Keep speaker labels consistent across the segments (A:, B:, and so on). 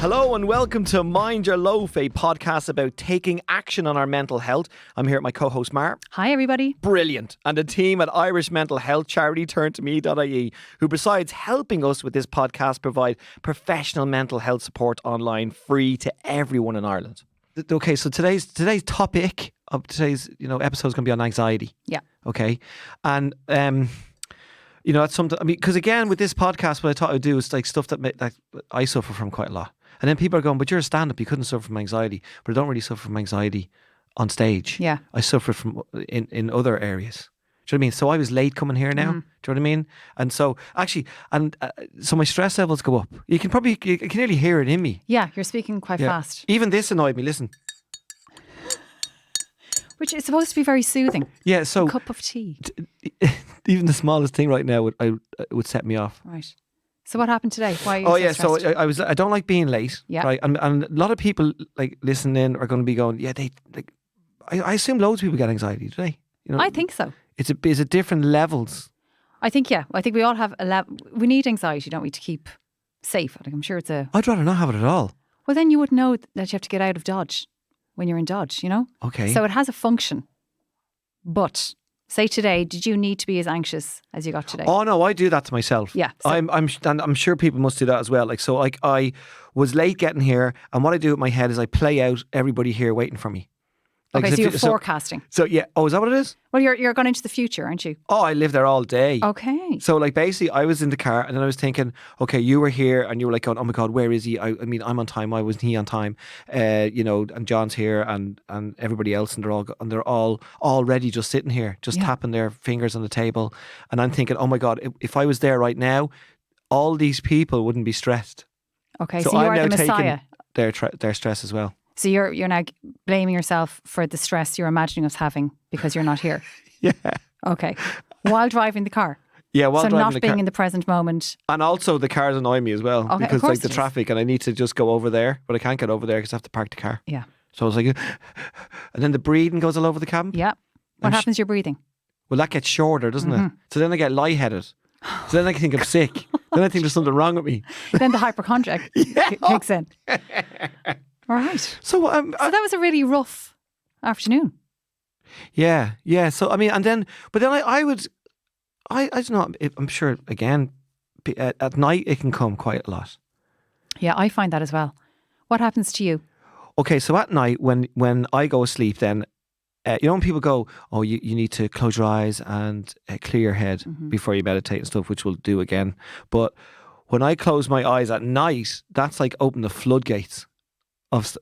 A: Hello and welcome to Mind Your Loaf, a podcast about taking action on our mental health. I'm here with my co-host Mar.
B: Hi everybody.
A: Brilliant. And a team at Irish mental health charity turntome.ie, who besides helping us with this podcast provide professional mental health support online free to everyone in Ireland. Okay, so today's topic of today's episode is going to be on anxiety.
B: Yeah.
A: Okay. And that's something, because again with this podcast what I thought I would do is like stuff that I suffer from quite a lot. And then people are going, but you're a stand-up, you couldn't suffer from anxiety. But I don't really suffer from anxiety on stage.
B: Yeah.
A: I suffer from in other areas. Do you know what I mean? So I was late coming here now. Do you know what I mean? And so actually, so my stress levels go up. You can nearly hear it in me.
B: Yeah, you're speaking quite fast.
A: Even this annoyed me. Listen.
B: Which is supposed to be very soothing.
A: Yeah, so...
B: A cup of tea.
A: Even the smallest thing right now would set me off.
B: Right. So what happened today? Why are you so stressed?
A: I don't like being late.
B: Yeah.
A: Right. And a lot of people like listening are going to be going, yeah, they like. I assume loads of people get anxiety, do they?
B: I think so.
A: It's a different levels.
B: I think we all have a level. We need anxiety, don't we, to keep safe? I'm sure it's a...
A: I'd rather not have it at all.
B: Well, then you would know that you have to get out of Dodge when you're in Dodge,
A: Okay.
B: So it has a function. But... Say today, did you need to be as anxious as you got today?
A: Oh no, I do that to myself.
B: Yeah, so
A: I'm sure people must do that as well. I was late getting here, and what I do with my head is I play out everybody here waiting for me.
B: Okay, so you're forecasting.
A: So yeah, is that what it is?
B: Well, you're going into the future, aren't you?
A: Oh, I live there all day.
B: Okay.
A: So basically I was in the car and then I was thinking, okay, you were here and you were like going, oh my God, where is he? I mean, I'm on time. Why wasn't he on time? And John's here and everybody else, and they're all already just sitting here, just tapping their fingers on the table. And I'm thinking, oh my God, if I was there right now, all these people wouldn't be stressed.
B: Okay, so you're
A: I'm
B: the
A: now
B: Messiah.
A: Taking their stress as well.
B: So you're now blaming yourself for the stress you're imagining us having because you're not here.
A: Yeah.
B: Okay. While driving the car.
A: Yeah, while driving the car.
B: So not being in the present moment.
A: And also the cars annoy me as well.
B: Okay,
A: because like the traffic, and I need to just go over there, but I can't get over there because I have to park the car.
B: Yeah.
A: So I was like, and then the breathing goes all over the cabin.
B: Yeah. What happens to your breathing?
A: Well, that gets shorter, doesn't it? So then I get lightheaded. So then I think I'm sick. Then I think there's something wrong with me.
B: Then the hypochondriac kicks in. All right.
A: So
B: that was a really rough afternoon.
A: Yeah. So I mean, but then I don't know. I'm sure again at night it can come quite a lot.
B: Yeah, I find that as well. What happens to you?
A: Okay, so at night when I go to sleep, then when people go, oh, you need to close your eyes and clear your head before you meditate and stuff, which we'll do again. But when I close my eyes at night, that's like open the floodgates.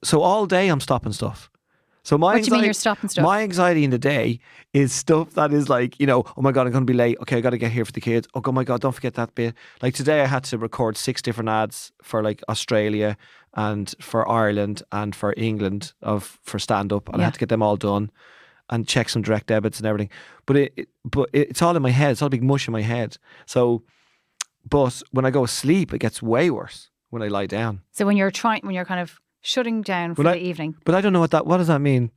A: So all day I'm stopping stuff. So
B: what do you mean you're stopping stuff?
A: My anxiety in the day is stuff that is like, oh my God, I'm going to be late. Okay, I got to get here for the kids. Oh my God, don't forget that bit. Like today I had to record 6 different ads for like Australia and for Ireland and for England for stand-up. And I had to get them all done and check some direct debits and everything. But it's all in my head. It's all a big mush in my head. So, but when I go to sleep, it gets way worse when I lie down.
B: So when you're kind of shutting down for the evening.
A: But I don't know what does that mean?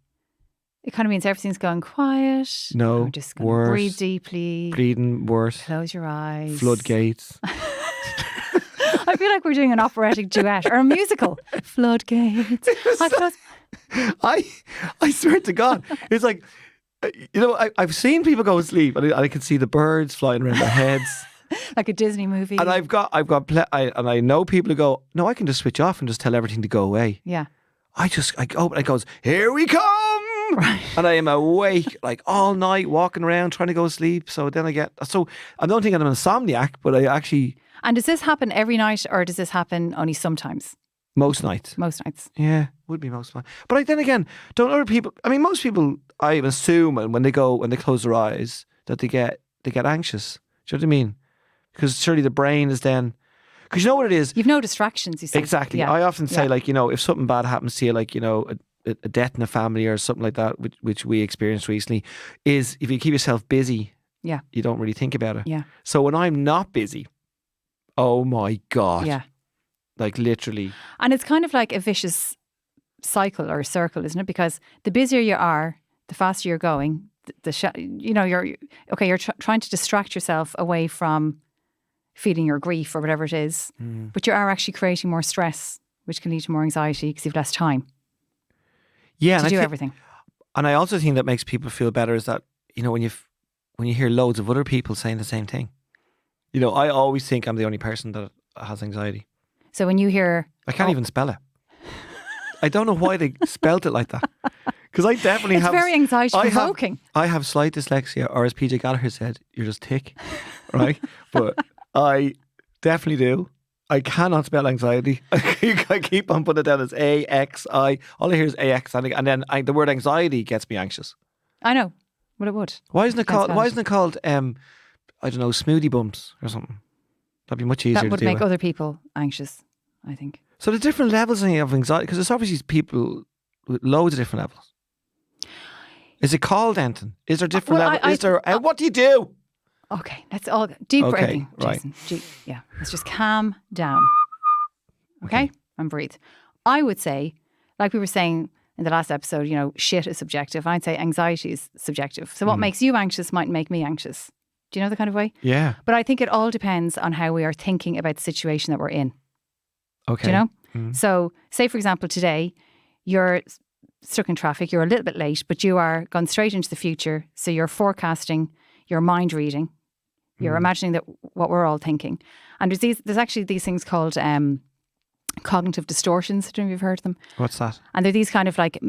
B: It kind of means everything's going quiet.
A: No,
B: we're just going to breathe deeply.
A: Breathing worse.
B: Close your eyes.
A: Floodgates.
B: I feel like we're doing an operatic duet or a musical. Floodgates.
A: I swear to God, it's like, I've seen people go to sleep and I can see the birds flying around their heads.
B: Like a Disney movie.
A: And I know people who go, no, I can just switch off and just tell everything to go away.
B: Yeah.
A: I go, and it goes, here we come. Right. And I am awake like all night, walking around, trying to go to sleep. So then I don't think I'm an insomniac, but I actually...
B: And does this happen every night or does this happen only sometimes?
A: Most nights.
B: Most nights.
A: Yeah, would be most nights. But then again, don't other people... I mean, most people, I assume, when they close their eyes, that they get anxious. Do you know what I mean? Because surely the brain is then... Because you know what it is?
B: You've no distractions, you say.
A: Exactly.
B: Yeah.
A: I often say, like, if something bad happens to you, like, a death in a family or something like that, which we experienced recently, is if you keep yourself busy, you don't really think about it.
B: Yeah.
A: So when I'm not busy, oh my God.
B: Yeah.
A: Like literally. And
B: it's kind of like a vicious cycle or circle, isn't it? Because the busier you are, the faster you're going. You're trying to distract yourself away from feeling your grief or whatever it is, but you are actually creating more stress which can lead to more anxiety because you've less time
A: Yeah,
B: to
A: and
B: do everything.
A: And I also think that makes people feel better is that, when you hear loads of other people saying the same thing. I always think I'm the only person that has anxiety.
B: So when you hear...
A: I can't even spell it. I don't know why they spelt it like that. Because I definitely
B: It's
A: have...
B: very anxiety provoking.
A: I have slight dyslexia, or as PJ Gallagher said, you're just thick, right? But I definitely do. I cannot spell anxiety. I keep on putting it down as A-X-I. All I hear is A-X, and then the word anxiety gets me anxious.
B: I know. Well, it would.
A: Why isn't it called, I don't know, smoothie bumps or something? That'd be much easier to
B: That would
A: deal
B: make
A: with.
B: other people anxious, I think.
A: So the different levels of anxiety, because it's obviously people with loads of different levels. Is it called anything? Is there different levels? What do you do?
B: Okay, let's all deep breathing,
A: right.
B: Jason. Let's just calm down. Okay? And breathe. I would say, like we were saying in the last episode, shit is subjective. I'd say anxiety is subjective. So what makes you anxious might make me anxious. Do you know the kind of way?
A: Yeah.
B: But I think it all depends on how we are thinking about the situation that we're in.
A: Okay.
B: Do you know? So say, for example, today you're stuck in traffic, you're a little bit late, but you are gone straight into the future. So you're forecasting, you're mind reading, you're imagining that what we're all thinking. And there's actually these things called cognitive distortions. I don't know if you've heard of them.
A: What's that?
B: And they're these kind of like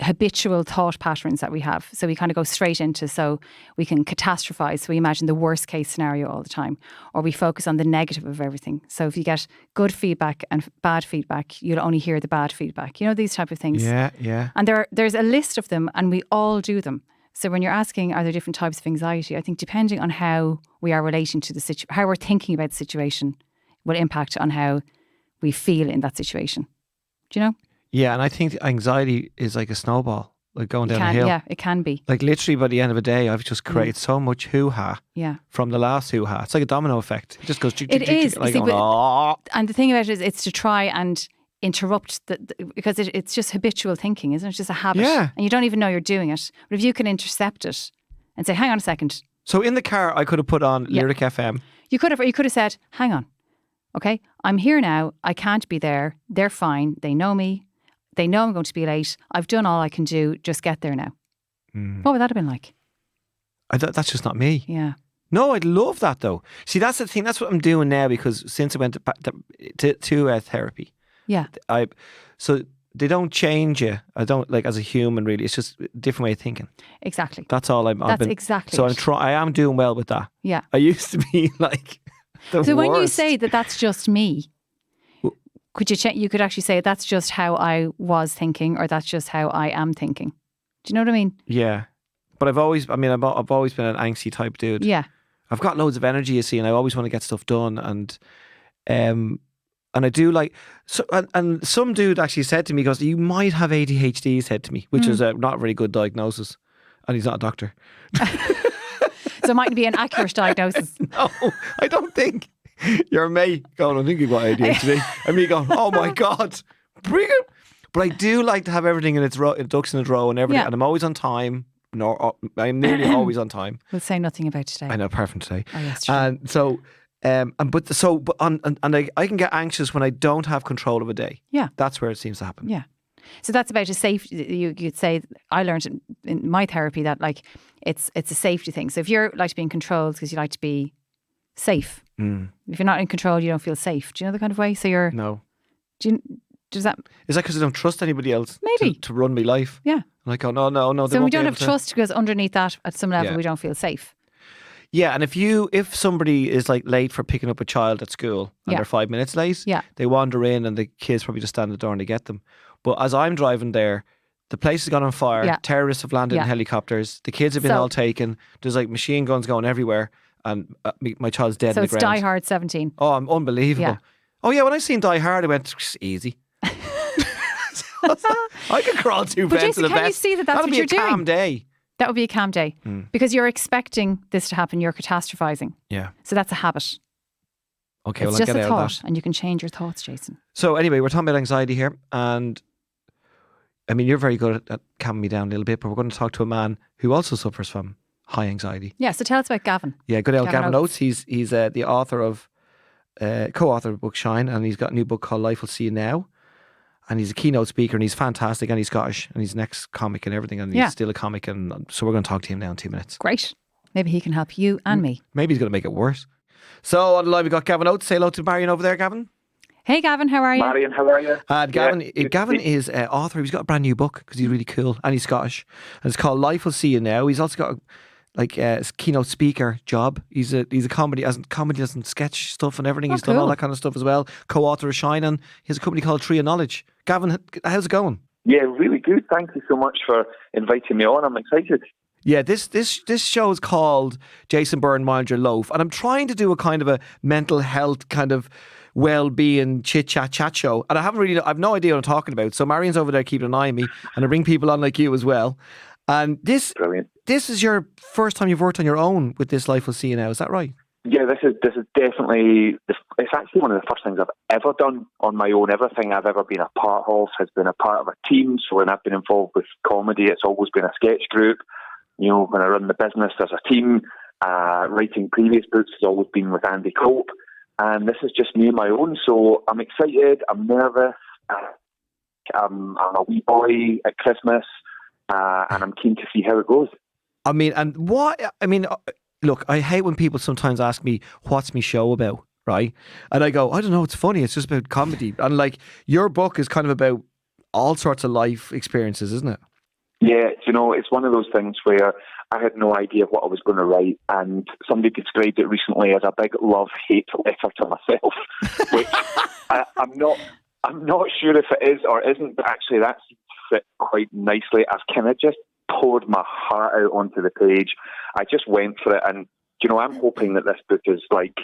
B: habitual thought patterns that we have. So we kind of go straight into, so we can catastrophize. So we imagine the worst case scenario all the time, or we focus on the negative of everything. So if you get good feedback and bad feedback, you'll only hear the bad feedback. These type of things.
A: Yeah.
B: And there's a list of them, and we all do them. So when you're asking, are there different types of anxiety? I think depending on how we are relating to the situation, how we're thinking about the situation, will impact on how we feel in that situation. Do you know?
A: Yeah, and I think anxiety is like a snowball, like going down a hill.
B: Yeah, it can be.
A: Like literally by the end of the day, I've just created so much hoo-ha from the last hoo-ha. It's like a domino effect. It just goes...
B: It is.
A: Like,
B: and the thing about it is it's to try and interrupt, because it's just habitual thinking, isn't it? It's just a habit.
A: Yeah.
B: And you don't even know you're doing it. But if you can intercept it and say, hang on a second.
A: So in the car, I could have put on Lyric FM.
B: You could have said, hang on. Okay, I'm here now. I can't be there. They're fine. They know me. They know I'm going to be late. I've done all I can do. Just get there now. What would that have been like?
A: That's just not me.
B: Yeah.
A: No, I'd love that though. See, that's the thing. That's what I'm doing now, because since I went to therapy.
B: Yeah.
A: So they don't change you. I don't, like, as a human really. It's just a different way of thinking.
B: Exactly.
A: That's all
B: That's exactly.
A: So
B: it.
A: I am doing well with that.
B: Yeah.
A: I used to be like the
B: So
A: worst.
B: when you say that that's just me, could you you could actually say that's just how I was thinking, or that's just how I am thinking. Do you know what I mean?
A: Yeah. But I've always been an angsty type dude.
B: Yeah.
A: I've got loads of energy, you see, and I always want to get stuff done. And I do like, so, and some dude actually said to me, he goes, you might have ADHD, he said to me, which is not a very good diagnosis. And he's not a doctor.
B: So it mightn't be an accurate diagnosis.
A: No, I don't think. Your mate going, I think you've got ADHD. And me going, oh my God, bring it. But I do like to have everything in its ducks in a row and everything.
B: Yeah.
A: And I'm always on time. No, I'm nearly always on time.
B: We'll say nothing about today.
A: I know, apart from today.
B: Oh, yes, true.
A: And so, I can get anxious when I don't have control of a day.
B: Yeah.
A: That's where it seems to happen.
B: Yeah. So that's about a safety. You'd say, I learned in my therapy that like it's a safety thing. So if you're like to be in control because you like to be safe. If you're not in control, you don't feel safe. Do you know the kind of way? So you're...
A: No.
B: Does that...
A: Is that because I don't trust anybody else
B: Maybe.
A: to run my life?
B: Yeah.
A: Like, oh, no.
B: So we don't have trust because underneath that, at some level,
A: Yeah.
B: we don't feel safe.
A: Yeah, and if somebody is like late for picking up a child at school and they're 5 minutes late, they wander in and the kids probably just stand at the door and they get them. But as I'm driving there, the place has gone on fire. Terrorists have landed in helicopters. The kids have been all taken. There's like machine guns going everywhere, and my child's dead
B: So
A: in the
B: it's
A: ground.
B: Die Hard 17.
A: Oh, I'm unbelievable.
B: Yeah.
A: Oh yeah, when I seen Die Hard, I went easy. I could crawl 2
B: But
A: fence
B: Jason,
A: to the
B: can you
A: vest.
B: see that that's
A: That'll
B: what you're
A: be a calm
B: doing?
A: day.
B: That would be a calm day because you're expecting this to happen. You're catastrophizing.
A: Yeah.
B: So that's a habit.
A: Okay,
B: It's
A: well, I'll
B: just
A: get
B: a
A: out of
B: thought,
A: that.
B: and you can change your thoughts, Jason.
A: So anyway, we're talking about anxiety here, and I mean, you're very good at calming me down a little bit, but we're going to talk to a man who also suffers from high anxiety.
B: Yeah. So tell us about Gavin.
A: Yeah, good old
B: Gavin
A: Gavin Oattes. He's the author of co-author of the book Shine, and he's got a new book called Life Will See You Now. And he's a keynote speaker, and he's fantastic, and he's Scottish, and he's an ex-comic and everything, and he's still a comic, and so we're going to talk to him now in 2 minutes.
B: Great. Maybe he can help you and me.
A: Maybe he's going to make it worse. So on the line, we've got Gavin Oattes. Say hello to Marion over there, Gavin.
B: Hey, Gavin, how are you?
C: Marion, how are you?
A: Gavin is author. He's got a brand new book because he's really cool, and he's Scottish, and it's called Life Will See You Now. He's also got a keynote speaker job. He's a comedy as sketch stuff and everything. He's done all that kind of stuff as well. Co-author of Shine, and he has a company called Tree of Knowledge. Gavin, how's it going?
C: Yeah, really good. Thank you so much for inviting me on. I'm excited.
A: Yeah, this show is called Jason Byrne, Mind Your Loaf, and I'm trying to do a kind of a mental health kind of well-being chat show, and I've no idea what I'm talking about. So Marion's over there keeping an eye on me, and I bring people on like you as well. And
C: Brilliant.
A: This is your first time you've worked on your own with this Life Will See You Now. Is that right?
C: Yeah, this is definitely, it's actually one of the first things I've ever done on my own. Everything I've ever been a part of has been a part of a team. So when I've been involved with comedy, it's always been a sketch group. You know, when I run the business, there's a team. Writing previous books has always been with Andy Cope. And this is just me on my own. So I'm excited, I'm nervous. I'm a wee boy at Christmas. And I'm keen to see how it goes.
A: Look, I hate when people sometimes ask me, what's my show about, right? And I go, I don't know, it's funny, it's just about comedy. And like, your book is kind of about all sorts of life experiences, isn't it?
C: Yeah, you know, it's one of those things where I had no idea what I was going to write, and somebody described it recently as a big love-hate letter to myself, which I'm not sure if it is or isn't, but actually that seems to fit quite nicely. I've kind of just poured my heart out onto the page. I just went for it, and you know, I'm hoping that this book is like,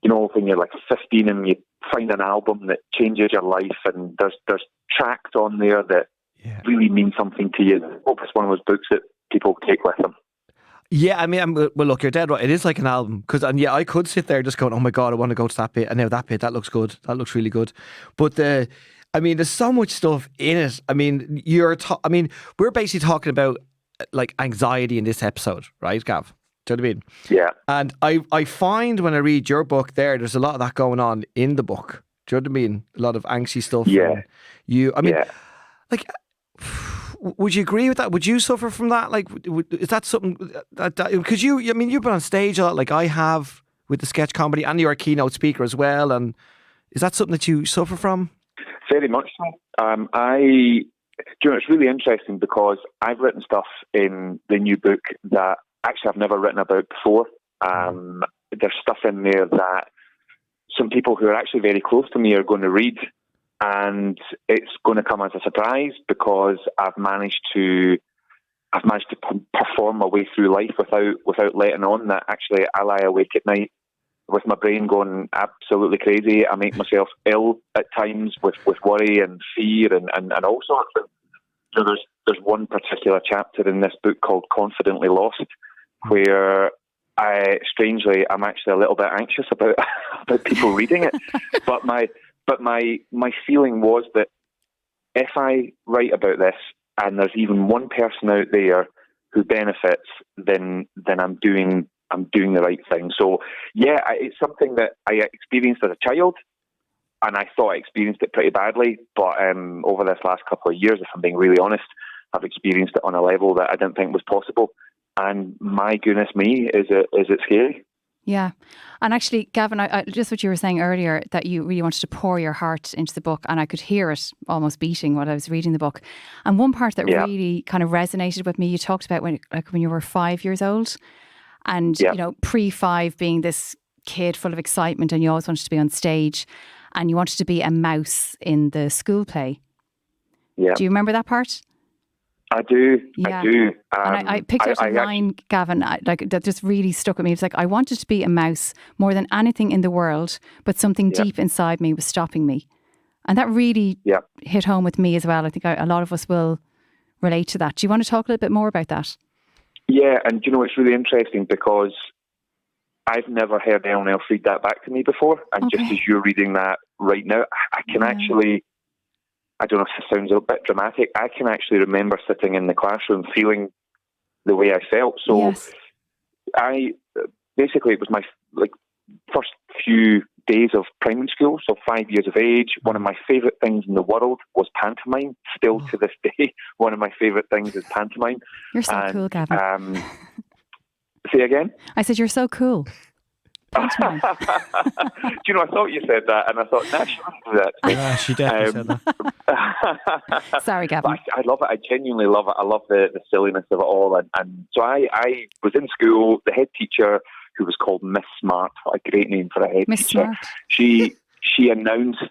C: you know, when you're like 15 and you find an album that changes your life, and there's tracks on there that really mean something to you. I hope it's one of those books that people take with them.
A: Yeah, I mean, well, look, you're dead right. It is like an album, I could sit there just going, oh my God, I want to go to that bit, and now that bit, that looks good, that looks really good. But there's so much stuff in it. I mean, we're basically talking about like anxiety in this episode, right, Gav? Do you know what I mean? Yeah. And I find when I read your book there's a lot of that going on in the book. Do you know what I mean? A lot of angsty stuff.
C: Yeah.
A: Like, would you agree with that? Would you suffer from that? Like, is that something that because you've been on stage a lot, like I have with the sketch comedy, and you're a keynote speaker as well. And is that something that you suffer from?
C: Very much so. It's really interesting because I've written stuff in the new book that actually I've never written about before. There's stuff in there that some people who are actually very close to me are going to read, and it's going to come as a surprise because I've managed to perform my way through life without letting on that actually I lie awake at night with my brain going absolutely crazy. I make myself ill at times with worry and fear and all sorts of. You know, there's one particular chapter in this book called Confidently Lost, where I'm actually a little bit anxious about people reading it. But my feeling was that if I write about this and there's even one person out there who benefits, then I'm doing the right thing. So yeah, it's something that I experienced as a child, and I thought I experienced it pretty badly. But over this last couple of years, if I'm being really honest, I've experienced it on a level that I didn't think was possible. And my goodness me, is it scary?
B: Yeah. And actually, Gavin, I just what you were saying earlier, that you really wanted to pour your heart into the book, and I could hear it almost beating while I was reading the book. And one part that really kind of resonated with me, you talked about when you were 5 years old, and you know, pre-5 being this kid full of excitement, and you always wanted to be on stage, and you wanted to be a mouse in the school play. Yeah. Do you remember that part?
C: I do.
B: Yeah.
C: I do.
B: And I picked out a line, Gavin, that just really stuck with me. It's like, I wanted to be a mouse more than anything in the world, but something deep inside me was stopping me. And that really hit home with me as well. I think a lot of us will relate to that. Do you want to talk a little bit more about that?
C: Yeah, and you know, it's really interesting because I've never heard anyone else read that back to me before. And just as you're reading that right now, I can actually, I don't know if it sounds a bit dramatic, I can actually remember sitting in the classroom feeling the way I felt. So it was my first few days of primary school, so 5 years of age. One of my favourite things in the world was pantomime. Still to this day, one of my favourite things is pantomime.
B: You're so cool, Gavin.
C: Say again?
B: I said, you're so cool. Pantomime.
C: Do you know, I thought you said that, and I thought, nah, she wouldn't do that.
A: Yeah, she definitely said that.
B: Sorry, Gavin.
C: I love it. I genuinely love it. I love the silliness of it all. And so I was in school. The head teacher, who was called Miss Smart, what a great name for a head
B: Miss
C: teacher.
B: Smart.
C: She announced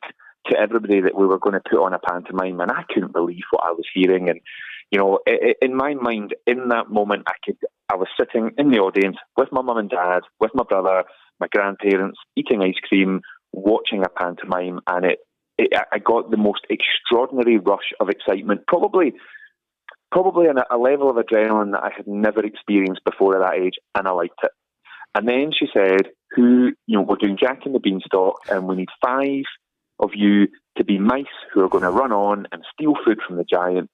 C: to everybody that we were going to put on a pantomime, and I couldn't believe what I was hearing. And you know, in my mind, in that moment, I was sitting in the audience with my mum and dad, with my brother, my grandparents, eating ice cream, watching a pantomime, and I got the most extraordinary rush of excitement, probably a level of adrenaline that I had never experienced before at that age, and I liked it. And then she said, we're doing Jack and the Beanstalk, and we need 5 of you to be mice who are going to run on and steal food from the giant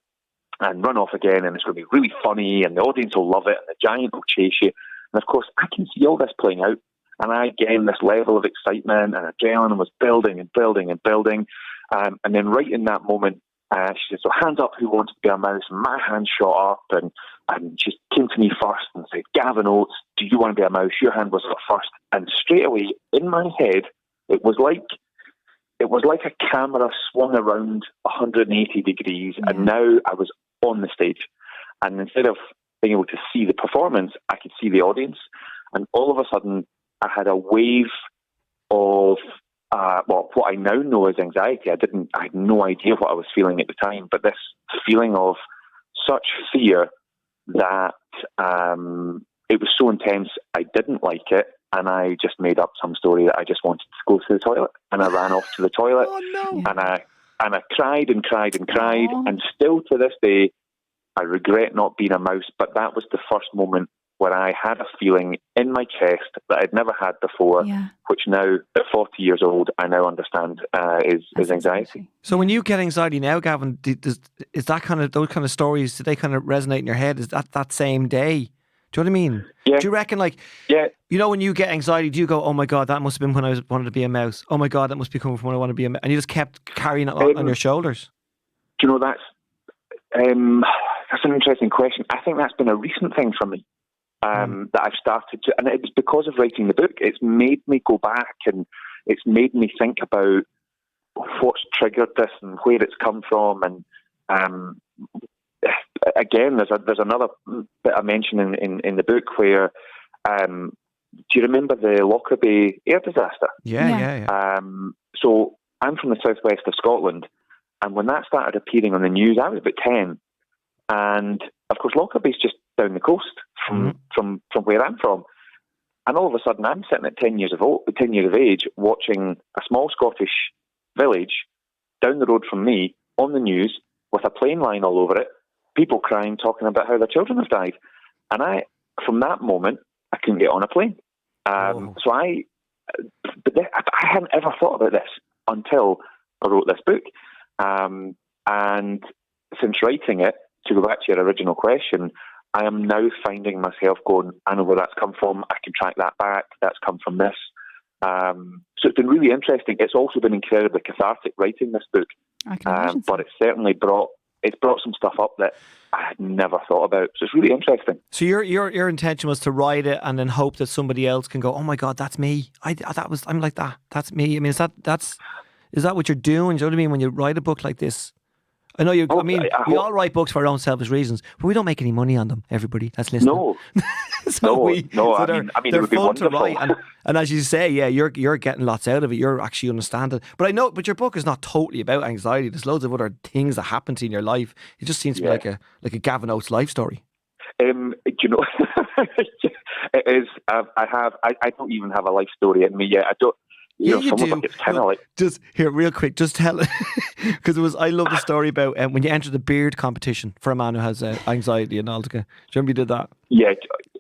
C: and run off again, and it's going to be really funny, and the audience will love it, and the giant will chase you. And of course, I can see all this playing out, and I gained this level of excitement, and adrenaline was building and building and building. And then right in that moment, she said, so hands up who wants to be a mouse? And my hand shot up, and she came to me first and said, Gavin Oattes, do you want to be a mouse? Your hand was up first. And straight away, in my head, it was like a camera swung around 180 degrees, and now I was on the stage. And instead of being able to see the performance, I could see the audience. And all of a sudden, I had a wave of what I now know as anxiety. I had no idea what I was feeling at the time, but this feeling of such fear that it was so intense, I didn't like it, and I just made up some story that I just wanted to go to the toilet, and I ran off to the toilet, and I cried and cried and cried, and still to this day, I regret not being a mouse, but that was the first moment where I had a feeling in my chest that I'd never had before, which now, at 40 years old, I now understand is anxiety.
A: So when you get anxiety now, Gavin, is that kind of, those kind of stories, do they kind of resonate in your head? Is that same day? Do you know what I mean?
C: Yeah.
A: Do you reckon, you know, when you get anxiety, do you go, oh my God, that must have been when I wanted to be a mouse. Oh my God, that must be coming from when I want to be a mouse. And you just kept carrying it on your shoulders.
C: Do you know, that's an interesting question. I think that's been a recent thing for me. That I've started to, and it was because of writing the book. It's made me go back, and it's made me think about what's triggered this and where it's come from. And again, there's another bit I mention in the book where, do you remember the Lockerbie air disaster?
A: Yeah.
C: So I'm from the southwest of Scotland, and when that started appearing on the news, I was about 10, and of course Lockerbie's just down the coast from where I'm from. And all of a sudden, I'm sitting at 10 years of age, watching a small Scottish village down the road from me on the news with a plane line all over it, people crying, talking about how their children have died. And from that moment, I couldn't get on a plane. So I hadn't ever thought about this until I wrote this book. And since writing it, to go back to your original question, I am now finding myself going, I know where that's come from, I can track that back, that's come from this. So it's been really interesting. It's also been incredibly cathartic writing this book.
B: I can imagine so.
C: But it's certainly brought some stuff up that I had never thought about. So it's really interesting.
A: So your intention was to write it and then hope that somebody else can go, oh my God, that's me. I'm like that. That's me. I mean, is that what you're doing? Do you know what I mean? When you write a book like this? I know we all write books for our own selfish reasons, but we don't make any money on them, everybody that's listening.
C: No.
A: They're
C: would be
A: fun
C: wonderful.
A: to write. And as you say, you're getting lots out of it. You're actually understanding. But your book is not totally about anxiety. There's loads of other things that happen to you in your life. It just seems to be like a Gavin Oattes life story.
C: You know, it is. I don't even have a life story in me yet. I don't. You do. It's kind of like
A: just here, real quick. Just tell it because I love the story about when you enter the beard competition for a man who has anxiety and Altica. Do you remember you did that?
C: Yeah,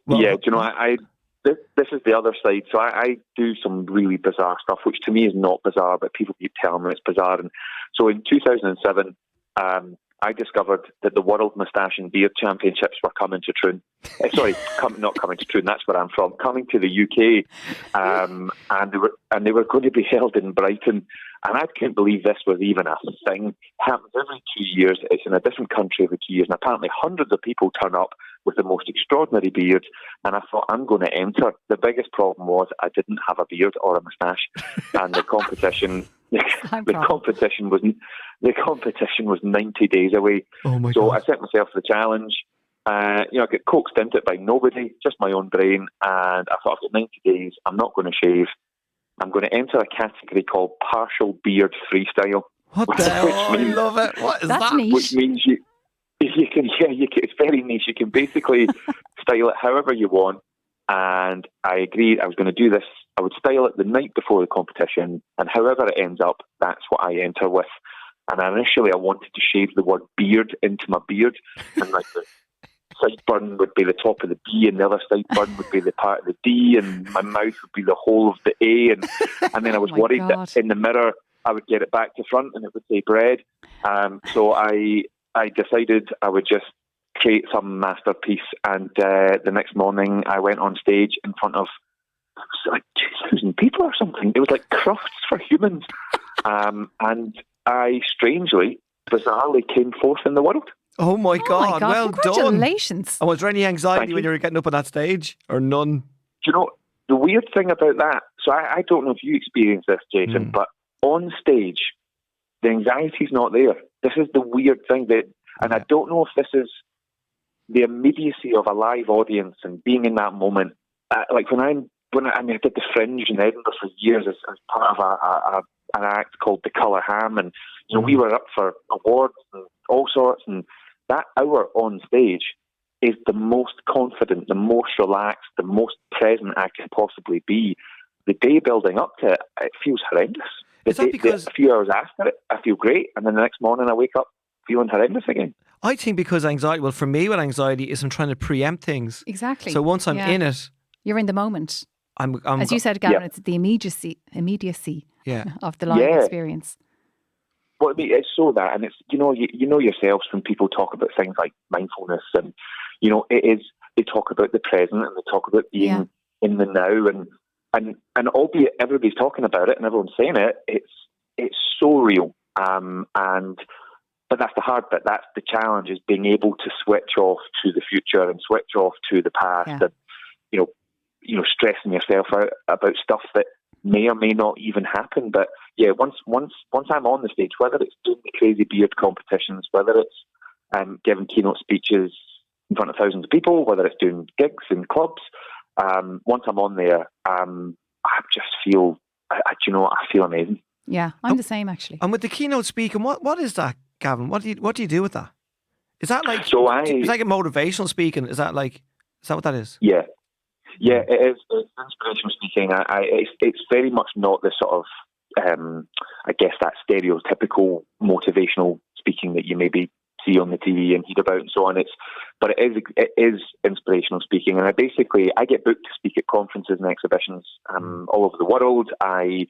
C: Do you know, this is the other side. So I do some really bizarre stuff, which to me is not bizarre, but people keep telling me it's bizarre. And so in 2007, I discovered that the World Moustache and Beard Championships were coming to Troon. Not coming to Troon, that's where I'm from, coming to the UK. And they were going to be held in Brighton. And I couldn't believe this was even a thing. It happens every 2 years. It's in a different country every 2 years. And apparently hundreds of people turn up with the most extraordinary beards. And I thought, I'm going to enter. The biggest problem was I didn't have a beard or a moustache. And the competition... The competition was 90 days away.
A: Oh my
C: so
A: God.
C: I set myself the challenge. I got coaxed into it by nobody, just my own brain. And I thought, I've got 90 days. I'm not going to shave. I'm going to enter a category called partial beard freestyle.
A: What the hell? I love it. What is
B: That's
A: that?
B: niche.
C: Which means you can, it's very niche. You can basically style it however you want. And I agreed I was going to do this. I would style it the night before the competition, and however it ends up, that's what I enter with. And initially I wanted to shave the word beard into my beard, and like the sideburn would be the top of the B, and the other sideburn would be the part of the D, and my mouth would be the whole of the A, and then I was worried that in the mirror I would get it back to front and it would say bread. So I decided I would just create some masterpiece, and the next morning I went on stage in front of like 2,000 people or something. It was like Crufts for humans. And I strangely, bizarrely came fourth in the world.
A: Oh my God, well done.
B: Congratulations.
A: And was there any anxiety when you were getting up on that stage, or none?
C: Do you know, the weird thing about that, so I don't know if you experienced this, Jason, but on stage, the anxiety's not there. This is the weird thing and I don't know if this is the immediacy of a live audience and being in that moment. Like when I did the Fringe in Edinburgh for years as part of an act called The Colour Ham, and we were up for awards and all sorts, and that hour on stage is the most confident, the most relaxed, the most present I can possibly be. The day building up to it, it feels horrendous.
A: Is that because
C: a few hours after it, I feel great, and then the next morning I wake up feeling horrendous again?
A: I think because anxiety, well, for me, what anxiety is, I'm trying to preempt things.
B: Exactly.
A: So once I'm in it,
B: you're in the moment.
A: I'm
B: as you said, Gavin, it's the immediacy of the live experience.
C: Well, it's so that, and it's you know yourselves when people talk about things like mindfulness, and they talk about the present and they talk about being in the now, and albeit everybody's talking about it and everyone's saying it, it's so real, but that's the hard bit. That's the challenge, is being able to switch off to the future and switch off to the past, and stressing yourself out about stuff that may or may not even happen. But yeah, once I'm on the stage, whether it's doing the crazy beard competitions, whether it's giving keynote speeches in front of thousands of people, whether it's doing gigs in clubs, once I'm on there, I just feel, I feel amazing.
B: Yeah, I'm the same actually.
A: And with the keynote speaking, what is that, Gavin? What do you do with that? Is that like it's like a motivational speaking? Is that what that is?
C: Yeah. Yeah, it is. It's inspirational speaking. It's very much not the sort of, I guess, that stereotypical motivational speaking that you maybe see on the TV and hear about and so on. But it is inspirational speaking, and I get booked to speak at conferences and exhibitions all over the world. A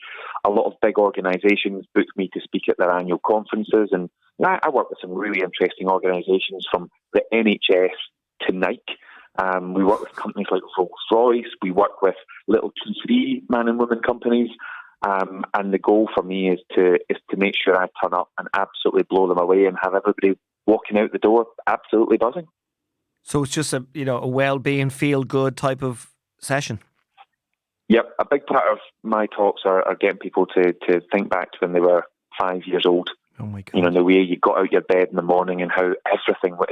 C: lot of big organisations book me to speak at their annual conferences, and I work with some really interesting organisations, from the NHS to Nike. We work with companies like Rolls-Royce. We work with little 2-3 man and woman companies. And the goal for me is to make sure I turn up and absolutely blow them away and have everybody walking out the door absolutely buzzing.
A: So it's just a well-being, feel-good type of session.
C: Yep, a big part of my talks are getting people to think back to when they were 5 years old.
A: Oh my God!
C: The way you got out of your bed in the morning and how everything was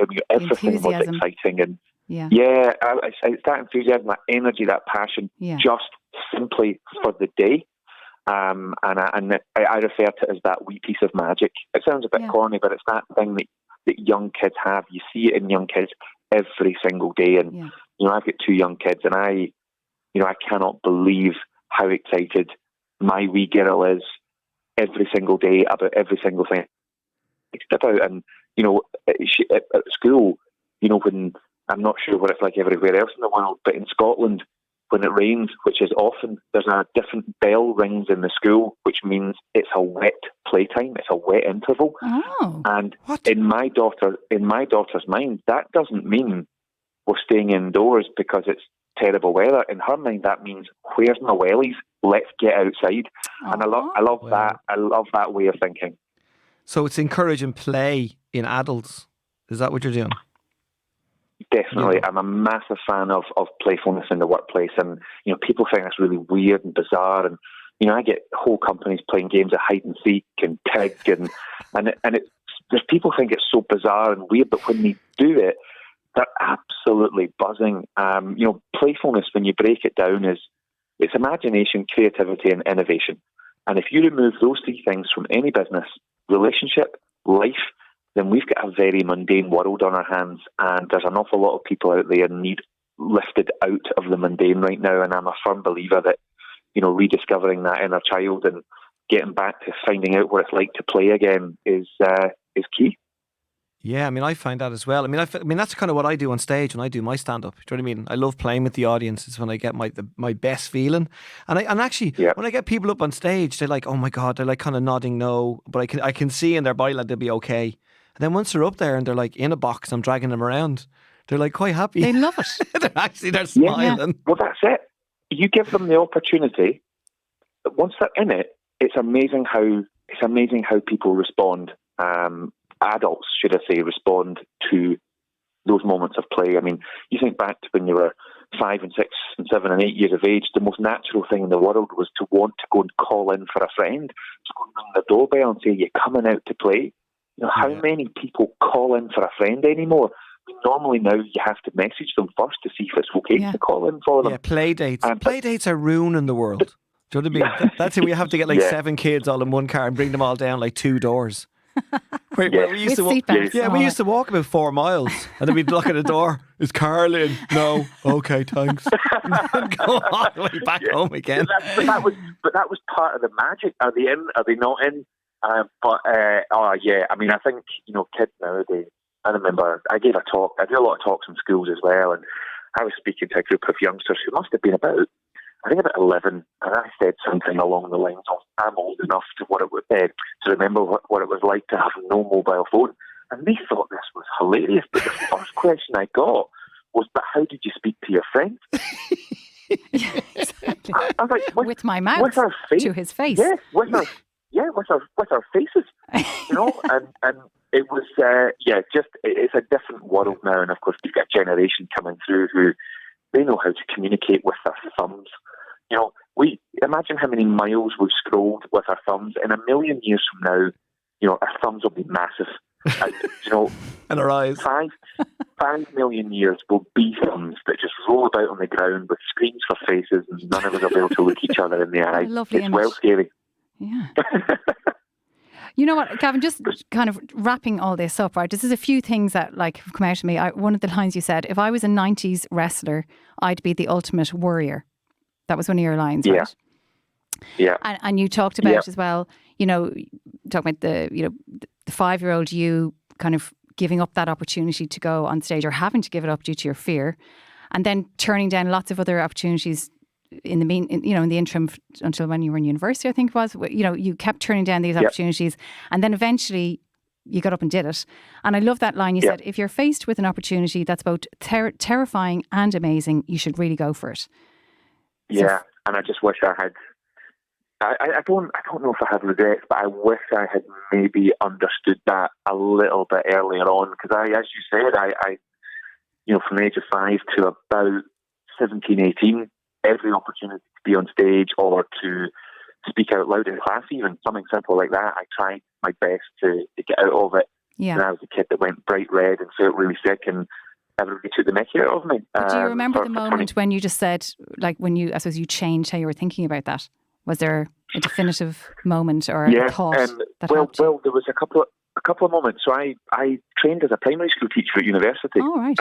C: exciting, and it's that enthusiasm, that energy, that passion, just simply for the day. And I refer to it as that wee piece of magic. It sounds a bit corny, but it's that thing that young kids have. You see it in young kids every single day. And I've got 2 young kids, and I cannot believe how excited my wee girl is every single day about every single thing I step out. And at school, when I'm not sure what it's like everywhere else in the world, but in Scotland, when it rains, which is often, there's a different bell rings in the school, which means it's a wet playtime, it's a wet interval.
B: Oh.
C: And
A: What?
C: in my daughter's mind, that doesn't mean we're staying indoors because it's terrible weather. In her mind, that means, where's my wellies? Let's get outside. And I love
A: Wow.
C: that. I love that way of thinking.
A: So it's encouraging play in adults. Is that what you're doing?
C: Definitely.
A: Yeah.
C: I'm a massive fan of playfulness in the workplace, and people think that's really weird and bizarre, and I get whole companies playing games of hide and seek and tag, and there's people think it's so bizarre and weird, but when they do it, they're absolutely buzzing. Playfulness, when you break it down, it's imagination, creativity, and innovation. And if you remove those three things from any business, relationship, life, then we've got a very mundane world on our hands, and there's an awful lot of people out there need lifted out of the mundane right now, and I'm a firm believer that, rediscovering that inner child and getting back to finding out what it's like to play again is key.
A: Yeah, I mean, I find that as well. I mean, that's kind of what I do on stage when I do my stand-up. Do you know what I mean? I love playing with the audience. It's when I get my best feeling. And actually, when I get people up on stage, they're like, oh my God, they're like kind of nodding no, but I can see in their body like they'll be okay. And then once they're up there and they're like in a box, I'm dragging them around, they're like quite happy.
B: They love it.
A: they're smiling.
C: Yeah. Well, that's it. You give them the opportunity. Once they're in it, it's amazing how people respond. Adults, should I say, respond to those moments of play. I mean, you think back to when you were 5 and 6 and 7 and 8 years of age, the most natural thing in the world was to want to go and call in for a friend, to go and ring the doorbell and say, you're coming out to play. How many people call in for a friend anymore? I mean, normally now you have to message them first to see if it's okay to call in for them.
A: Yeah, play dates. Play dates are ruining the world. Do you know what I mean? That's it. We have to get like 7 kids all in one car and bring them all down like 2 doors. We used to walk. We used to walk about 4 miles, and then we'd look at the door. Is Carl in? No. Okay, thanks. And then go all the way back home again.
C: But that was part of the magic. Are they in? Are they not in? I mean, I think kids nowadays. I remember I gave a talk. I do a lot of talks in schools as well, and I was speaking to a group of youngsters who must have been about 11, and I said something along the lines of, I'm old enough to remember what it was like to have no mobile phone. And they thought this was hilarious, but the first question I got was, but how did you speak to your friends?
B: Yeah, exactly.
C: I was like,
B: with my mouth
C: with our face,
B: to his face.
C: Yes, with our faces, and it was, it's a different world now. And of course, we've got a generation coming through who they know how to communicate with their thumbs. We imagine how many miles we've scrolled with our thumbs. In a million years from now, our thumbs will be massive. And,
A: and our eyes.
C: 5 million years will be thumbs that just roll about on the ground with screens for faces, and none of us will be able to look each other in the eye.
B: Lovely
C: it's
B: image.
C: well scary.
B: Yeah. You know what, Gavin, just kind of wrapping all this up, right? This is a few things that have come out to me. One of the lines you said, if I was a 90s wrestler, I'd be the ultimate warrior. That was one of your lines, right?
C: Yeah.
B: And you talked about as well, talking about the 5-year-old you kind of giving up that opportunity to go on stage, or having to give it up due to your fear, and then turning down lots of other opportunities in the interim until when you were in university, I think it was. You kept turning down these opportunities, and then eventually you got up and did it. And I love that line you said, if you're faced with an opportunity that's both terrifying and amazing, you should really go for it.
C: Yeah, and I just wish I had. I don't know if I have regrets, but I wish I had maybe understood that a little bit earlier on, because as you said, I from the age of 5 to about 17, 18, every opportunity to be on stage or to speak out loud in class, even something simple like that, I tried my best to get out of it.
B: Yeah.
C: And I was a kid that went bright red and felt really sick, and everybody took the mickey out of me.
B: But do you remember the moment when you just said, when you, I suppose you changed how you were thinking about that? Was there a definitive moment or a thought that helped you?
C: Well, there was a couple of moments. So I trained as a primary school teacher at university.
B: Oh, right.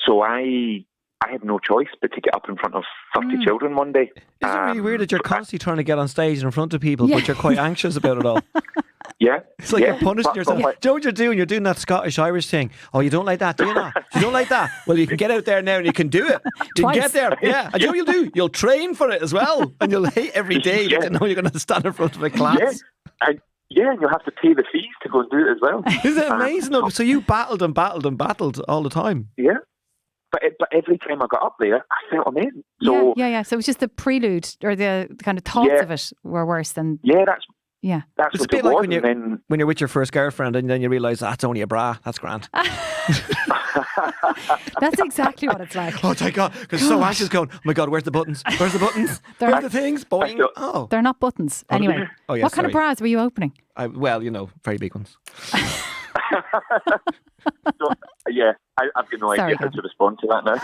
C: So I had no choice but to get up in front of 30 children one day.
A: Isn't it really weird that you're constantly trying to get on stage in front of people, but you're quite anxious about it all?
C: Yeah.
A: It's like you're punishing yourself. Do you know what you're doing? You're doing that Scottish-Irish thing. Oh, you don't like that, do you not? You don't like that? Well, you can get out there now and you can do it. You can get there. Yeah. And you know what you'll do? You'll train for it as well. And you'll hate every day that you know you're going to stand in front of a class.
C: Yeah. Yeah, and you'll have to pay the fees to go and do it as well.
A: Isn't it amazing? So you battled and battled and battled all the time.
C: Yeah. But every time I got up there, I felt amazing. So,
B: yeah. So it was just the prelude or the kind of thoughts of it were worse than...
C: Yeah,
B: Yeah.
C: that's
A: It's a
C: what
A: bit
C: it
A: like
C: was.
A: when you're with your first girlfriend and then you realise that's only a bra. That's grand.
B: That's exactly what it's like.
A: Oh, thank God. Because so anxious going, oh my God, where's the buttons? Where's the buttons? Where are the things? Boing. Oh.
B: They're not buttons. Anyway,
A: Oh, yeah,
B: what kind of bras were you opening?
A: Well, very big ones.
C: So, yeah, I've got no idea how to respond to that now.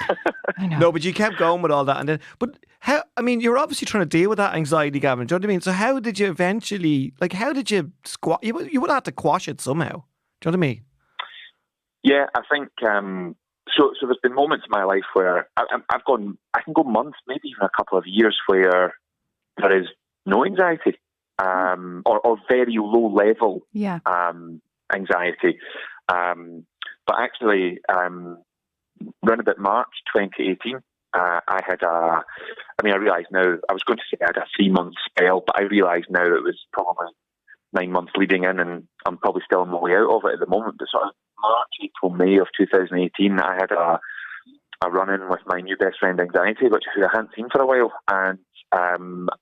B: I know.
A: No, but you kept going with all that. And then, but how, I mean, you're obviously trying to deal with that anxiety, Gavin. Do you know what I mean? So how did you eventually, how did you squash, you would have to quash it somehow. Do you know what I mean?
C: Yeah, I think, so there's been moments in my life where I can go months, maybe even a couple of years where there is no anxiety, or very low level anxiety. But actually, around about March 2018, I realised now, I was going to say I had a 3-month spell, but I realised now it was probably 9 months leading in, and I'm probably still on my way out of it at the moment. But sort of March, April, May of 2018, I had a run-in with my new best friend, Anxiety, which I hadn't seen for a while, and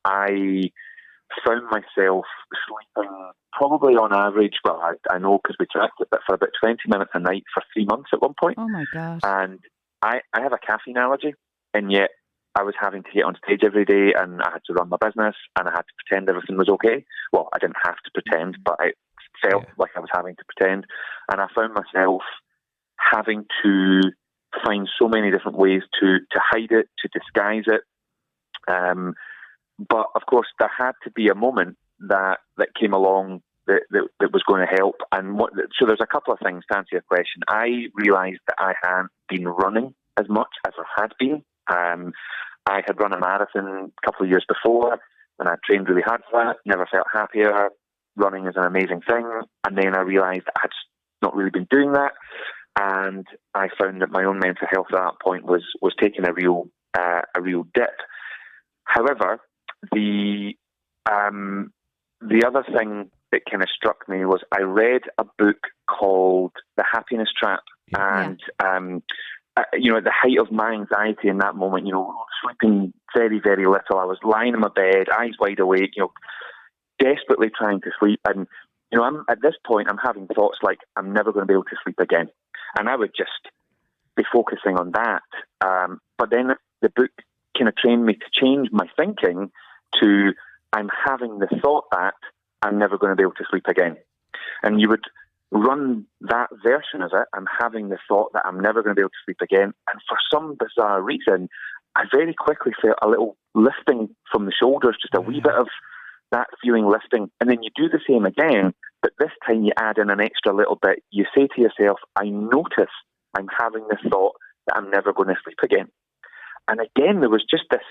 C: I found myself sleeping probably on average, well, I know because we tracked it, but for about 20 minutes a night for 3 months at one point.
B: Oh my God.
C: And I have a caffeine allergy, and yet I was having to get on stage every day, and I had to run my business, and I had to pretend everything was okay. Well, I didn't have to pretend, but I felt like I was having to pretend. And I found myself having to find so many different ways to hide it, to disguise it. But of course, there had to be a moment that came along that was going to help. And so there's a couple of things to answer your question. I realised that I hadn't been running as much as I had been. I had run a marathon a couple of years before, and I trained really hard for that. Never felt happier. Running is an amazing thing. And then I realised I had not really been doing that, and I found that my own mental health at that point was taking a real dip. However, the other thing that kind of struck me was I read a book called The Happiness Trap, and at the height of my anxiety in that moment, sleeping very, very little. I was lying in my bed, eyes wide awake, desperately trying to sleep. And, I'm at this point, I'm having thoughts like, I'm never going to be able to sleep again. And I would just be focusing on that. But then the book kind of trained me to change my thinking to, I'm having the thought that I'm never going to be able to sleep again. And you would run that version of it, I'm having the thought that I'm never going to be able to sleep again. And for some bizarre reason, I very quickly felt a little lifting from the shoulders, just a wee bit of that feeling lifting. And then you do the same again, but this time you add in an extra little bit. You say to yourself, I notice I'm having this thought that I'm never going to sleep again. And again, there was just this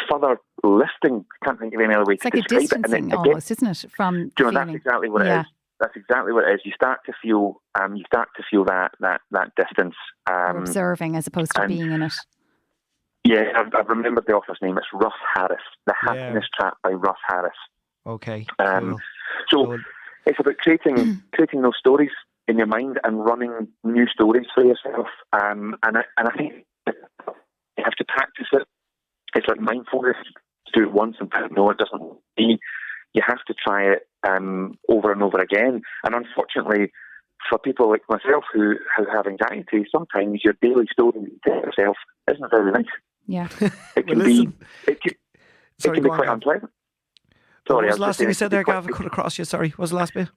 C: further lifting. I can't think of any other way to describe it.
B: It's like a distancing almost, isn't it? From feeling.
C: That's exactly what it is. That's exactly what it is. You start to feel that distance.
B: You're observing as opposed to being in it.
C: Yeah, I've remembered the author's name. It's Russ Harris. The Happiness Trap by Russ Harris.
A: Okay.
C: So it's about creating those stories in your mind and running new stories for yourself. And I think you have to practice it. It's like mindfulness. Do it once and no, it doesn't work. You have to try it over and over again. And unfortunately, for people like myself who have anxiety, sometimes your daily story you tell yourself isn't very nice.
B: Yeah,
C: it can be quite unpleasant.
A: Sorry, what was the last thing you said there, Gav? I cut across you. Sorry, what was the last bit?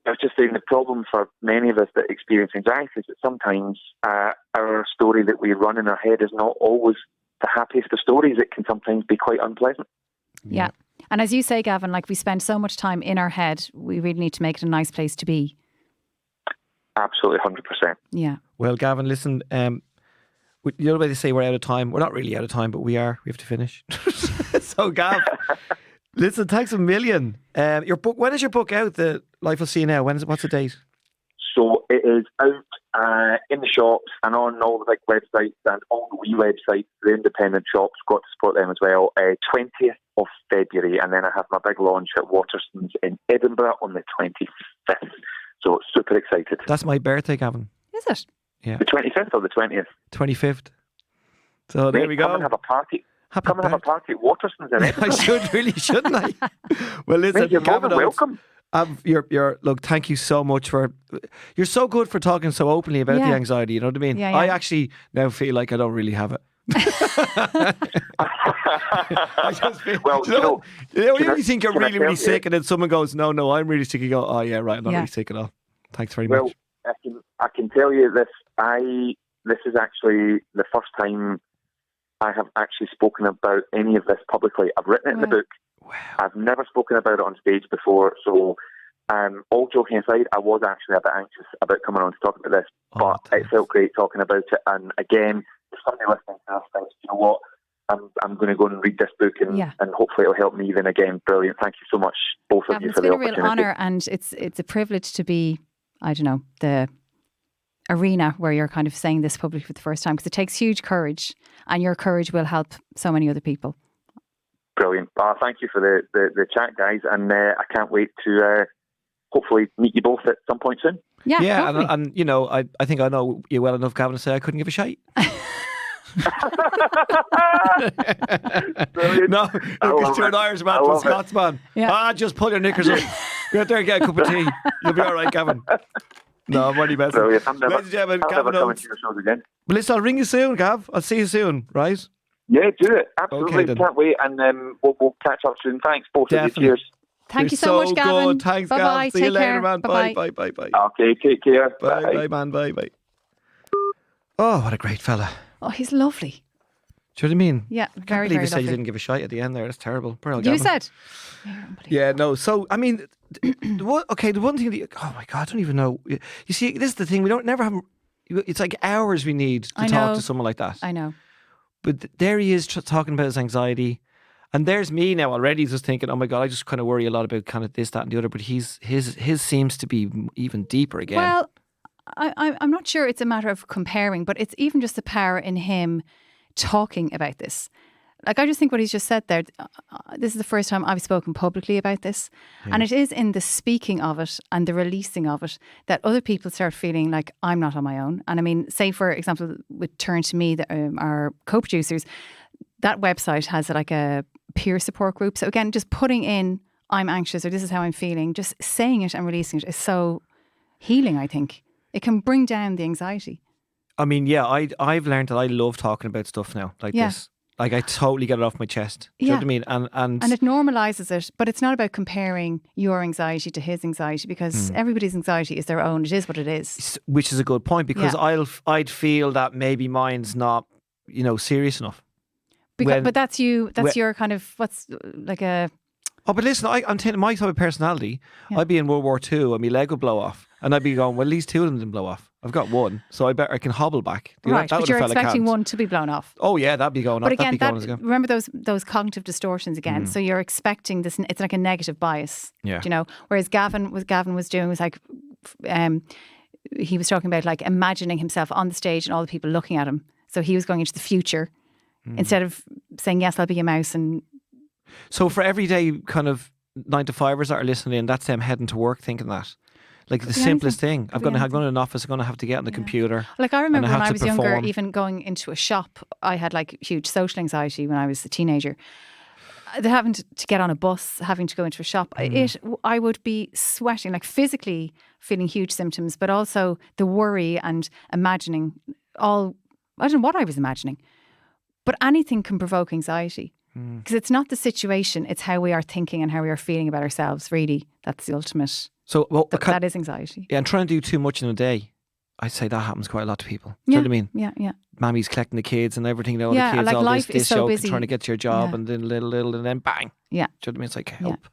C: I was just saying the problem for many of us that experience anxiety is that sometimes our story that we run in our head is not always the happiest of stories. It can sometimes be quite unpleasant.
B: Yeah. And as you say, Gavin, we spend so much time in our head, we really need to make it a nice place to be.
C: Absolutely, 100%.
B: Yeah.
A: Well, Gavin, listen, you know the way they say we're out of time. We're not really out of time, but we are. We have to finish. So, Gav, listen, thanks a million. Your book. When is your book out? The Life Will See Now. What's the date?
C: So it is out in the shops and on all the big websites and all the wee websites. The independent shops, got to support them as well. 20th of February, and then I have my big launch at Waterston's in Edinburgh on the 25th. So super excited.
A: That's my birthday, Gavin.
B: Is it?
A: Yeah.
C: The 25th or the 20th?
A: 25th. So there we go.
C: Come and have a party.
A: Happy
C: Come and have a party at Waterston's in Edinburgh.
A: I should, really, shouldn't I? Well, listen,
C: Mate, you're more
A: Gavin
C: than
A: Oates,
C: welcome.
A: Look, thank you so much you're so good for talking so openly about the anxiety, you know what I mean?
B: Yeah, yeah.
A: I actually now feel like I don't really have it. I just feel,
C: Well,
A: you think you're
C: can I
A: really, really
C: tell you?
A: sick, and then someone goes, no, I'm really sick. You go, oh yeah, right, I'm not really sick at all. Thanks very
C: Well,
A: much.
C: I can tell you this. This is actually the first time I have actually spoken about any of this publicly. I've written it in the book.
A: Wow.
C: I've never spoken about it on stage before. So, all joking aside, I was actually a bit anxious about coming on to talk about this, but it felt great talking about it. And again, if somebody listening to this thinks, you know what, I'm going to go and read this book, and hopefully it'll help me. Then again, brilliant. Thank you so much, both of you, for the opportunity.
B: It's been a real honour, and it's a privilege to be, I don't know, the arena where you're kind of saying this publicly for the first time, because it takes huge courage, and your courage will help so many other people.
C: Brilliant. Thank you for the chat, guys, and I can't wait to hopefully meet you both at some point soon.
B: Yeah,
A: and you know, I think I know you well enough, Gavin, to say I couldn't give a shite. No, look, you're an Irish man to a Scots man. Yeah. Just pull your knickers up. Go out there and get a cup of tea. You'll be all right, Gavin. No, I'm only messing.
C: Brilliant. I'm never
A: Gavin
C: coming to your shows again.
A: But listen, I'll ring you soon, Gav. I'll see you soon, right?
C: Yeah, do it. Absolutely.
A: Okay,
C: can't wait. And we'll catch up soon. Thanks, both of you. Cheers.
B: Thank you so much, Gavin.
A: Good. Thanks,
B: bye-bye.
A: Gav. See you later,
B: care.
A: man.
B: Bye-bye.
A: Bye.
C: Okay, take care.
A: Bye, man. Bye. Oh, what a great fella.
B: Oh, he's lovely.
A: Do you know what I mean?
B: Yeah,
A: I can't
B: very,
A: believe
B: very
A: you said
B: lovely.
A: you didn't give a shite at the end there. That's terrible.
B: You said.
A: Yeah, no. So, I mean, the one thing oh my God, I don't even know. You see, this is the thing. We don't never have, it's like hours we need to talk to someone like that.
B: I know.
A: But there he is talking about his anxiety. And there's me now already just thinking, oh my God, I just kind of worry a lot about kind of this, that and the other. But his seems to be even deeper again.
B: Well, I'm not sure it's a matter of comparing, but it's even just the power in him talking about this. Like, I just think what he's just said there, this is the first time I've spoken publicly about this. Yeah. And it is in the speaking of it and the releasing of it that other people start feeling like I'm not on my own. And I mean, say for example, with Turn to Me, our co-producers, that website has like a peer support group. So again, just putting in I'm anxious or this is how I'm feeling, just saying it and releasing it is so healing, I think. It can bring down the anxiety.
A: I mean, yeah, I've learned that I love talking about stuff now like this. Like, I totally get it off my chest. Do you know what I mean? And
B: it normalises it, but it's not about comparing your anxiety to his anxiety, because everybody's anxiety is their own. It is what it is.
A: Which is a good point, because I'd feel that maybe mine's not, serious enough.
B: But that's you. That's your kind of what's like a.
A: Oh, but listen, I'm telling my type of personality. I'd be in World War II and my leg would blow off, and I'd be going, well, at least two of them didn't blow off. I've got one, so I can hobble back.
B: Right, but you're expecting one to be blown off.
A: Oh yeah, that'd be going off.
B: But again, remember those cognitive distortions again. So you're expecting this. It's like a negative bias.
A: Yeah.
B: Do you know? Whereas Gavin was doing was like, he was talking about like imagining himself on the stage and all the people looking at him. So he was going into the future instead of saying, yes, I'll be a mouse. And
A: so for everyday kind of 9-to-5ers that are listening in, that's them heading to work thinking that. Like the simplest thing. I'm going to go in an office, I'm going to have to get on the computer.
B: Like, I remember when I was younger, even going into a shop, I had like huge social anxiety when I was a teenager. Having to get on a bus, having to go into a shop, I would be sweating, like physically feeling huge symptoms, but also the worry and imagining I don't know what I was imagining. But anything can provoke anxiety. Because it's not the situation, it's how we are thinking and how we are feeling about ourselves, really. That's the ultimate.
A: So
B: that is anxiety.
A: Yeah, and trying to do too much in a day, I'd say that happens quite a lot to people. Do you know what I mean?
B: Yeah.
A: Mammy's collecting the kids and everything, the kids,
B: like
A: all
B: life
A: this
B: is so
A: show,
B: busy.
A: trying to get to your job, and then little, and then bang.
B: Yeah.
A: Do you know what I mean? It's like, help.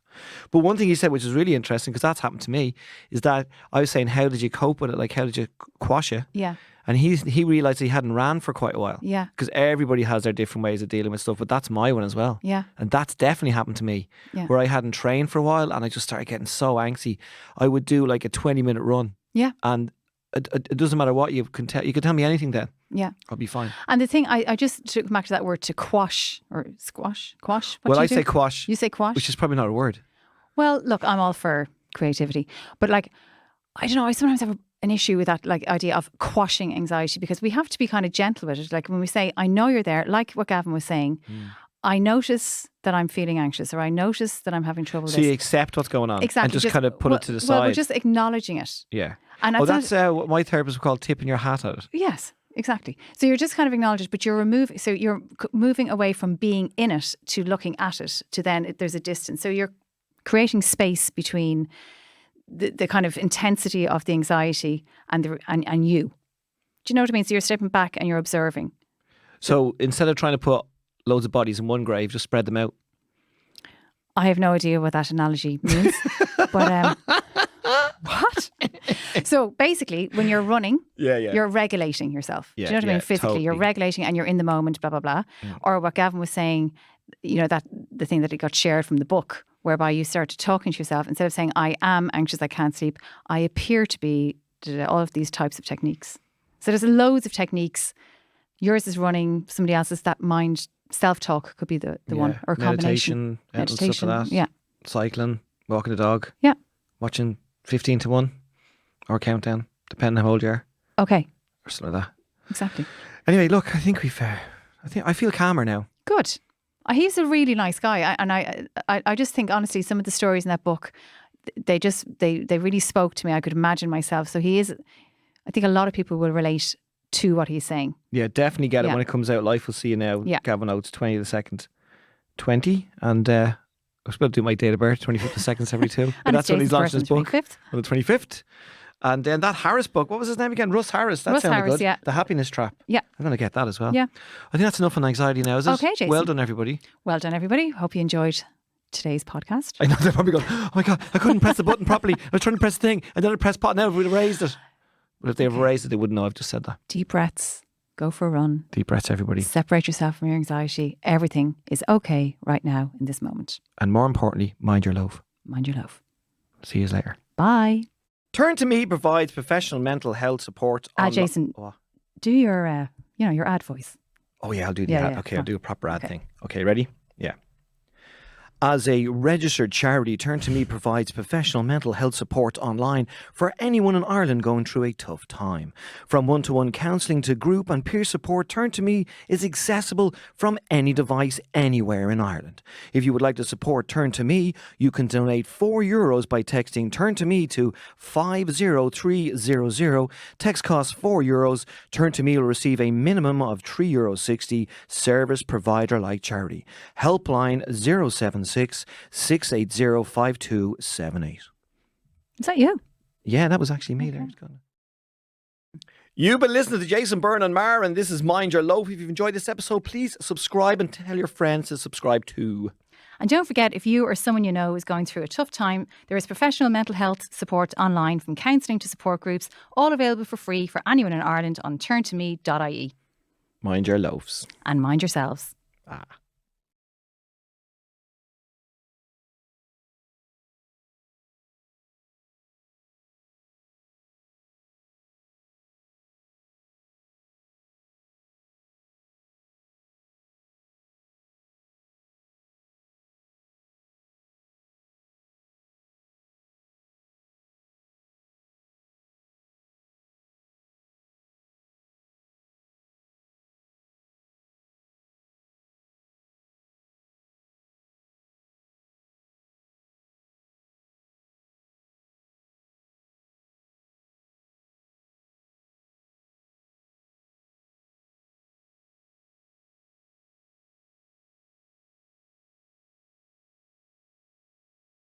A: But one thing he said, which is really interesting, because that's happened to me, is that I was saying, how did you cope with it? Like, how did you quash it?
B: Yeah.
A: And he realised he hadn't ran for quite a while.
B: Yeah.
A: Because everybody has their different ways of dealing with stuff, but that's my one as well.
B: Yeah.
A: And that's definitely happened to me, where I hadn't trained for a while and I just started getting so angsty. I would do like a 20-minute run.
B: Yeah.
A: And it doesn't matter what you can tell me anything then.
B: Yeah.
A: I'll be fine.
B: And the thing, I just took back to that word to quash or squash. What
A: Well,
B: do
A: I
B: you
A: say
B: do?
A: quash,
B: You say quash?
A: which is probably not a word.
B: Well, look, I'm all for creativity. But like, I don't know, I sometimes have an issue with that like idea of quashing anxiety because we have to be kind of gentle with it. Like when we say, I know you're there, like what Gavin was saying, I notice that I'm feeling anxious or I notice that I'm having trouble with
A: So you
B: this.
A: accept what's going on.
B: Exactly.
A: And just kind of put it to the side.
B: Well, we're just acknowledging it.
A: Yeah.
B: And
A: That's what my therapist would call tipping your hat at it.
B: Yes, exactly. So you're just kind of acknowledging it, but you're moving away from being in it to looking at it to then there's a distance. So you're creating space between the kind of intensity of the anxiety and you. Do you know what I mean? So you're stepping back and you're observing.
A: So instead of trying to put loads of bodies in one grave, just spread them out.
B: I have no idea what that analogy means. But what? So basically, when you're running, you're regulating yourself. Do you know what I mean? Physically,
A: totally.
B: you're regulating and you're in the moment, blah, blah, blah. Or what Gavin was saying, that the thing that it got shared from the book, whereby you started talking to yourself instead of saying, I am anxious, I can't sleep, I appear to be, all of these types of techniques. So there's loads of techniques. Yours is running, somebody else's that mind self-talk could be the one, or combination.
A: Meditation, stuff like that.
B: Yeah.
A: Cycling, walking the dog.
B: Yeah.
A: Watching 15 to 1 or Countdown, depending how old you are.
B: Okay.
A: Or something like that.
B: Exactly.
A: Anyway, look, I think I feel calmer now.
B: Good. He's a really nice guy. I just think, honestly, some of the stories in that book, they really spoke to me. I could imagine myself. So he is, I think a lot of people will relate to what he's saying.
A: Yeah, definitely get it when it comes out. Life will see you now.
B: Yeah.
A: Gavin Oattes, 20 to the second. 20. And I was about to do my date of birth, 25th to 2nd, 72. But that's when he's launched his book.
B: 25th.
A: On the 25th. And then that Harris book, what was his name again? Russ Harris. That
B: Russ
A: sounded
B: Harris,
A: good.
B: yeah.
A: The Happiness Trap.
B: Yeah.
A: I'm going to get that as well.
B: Yeah.
A: I think that's enough on anxiety now, is it?
B: Okay, Jason.
A: Well done, everybody.
B: Well done, everybody. Hope you enjoyed today's podcast.
A: I know they're probably going, oh my God, I couldn't press the button properly. I was trying to press the thing and then I pressed pause. Now we've raised it. But if they've raised it, they wouldn't know I've just said that.
B: Deep breaths. Go for a run.
A: Deep breaths, everybody.
B: Separate yourself from your anxiety. Everything is okay right now in this moment.
A: And more importantly, mind your loaf.
B: Mind your loaf.
A: See you later.
B: Bye.
A: Turn to Me provides professional mental health support.
B: Jason, do your, your ad voice.
A: Oh yeah, I'll do the ad. Okay, I'll do a proper ad thing. Okay, ready? Yeah. As a registered charity, Turn to Me provides professional mental health support online for anyone in Ireland going through a tough time. From one-to-one counselling to group and peer support, Turn to Me is accessible from any device anywhere in Ireland. If you would like to support Turn to Me, you can donate €4 by texting Turn to Me to 50300. Text costs €4. Turn to Me will receive a minimum of €3.60. Service provider like charity. Helpline 076 680 5278.
B: Is that you?
A: Yeah, that was actually me there. You've been listening to Jason, Byrne and Mara, and this is Mind Your Loaf. If you've enjoyed this episode, please subscribe and tell your friends to subscribe too.
B: And don't forget, if you or someone you know is going through a tough time, there is professional mental health support online, from counselling to support groups, all available for free for anyone in Ireland on turntome.ie.
A: Mind your loafs.
B: And mind yourselves.
A: Ah.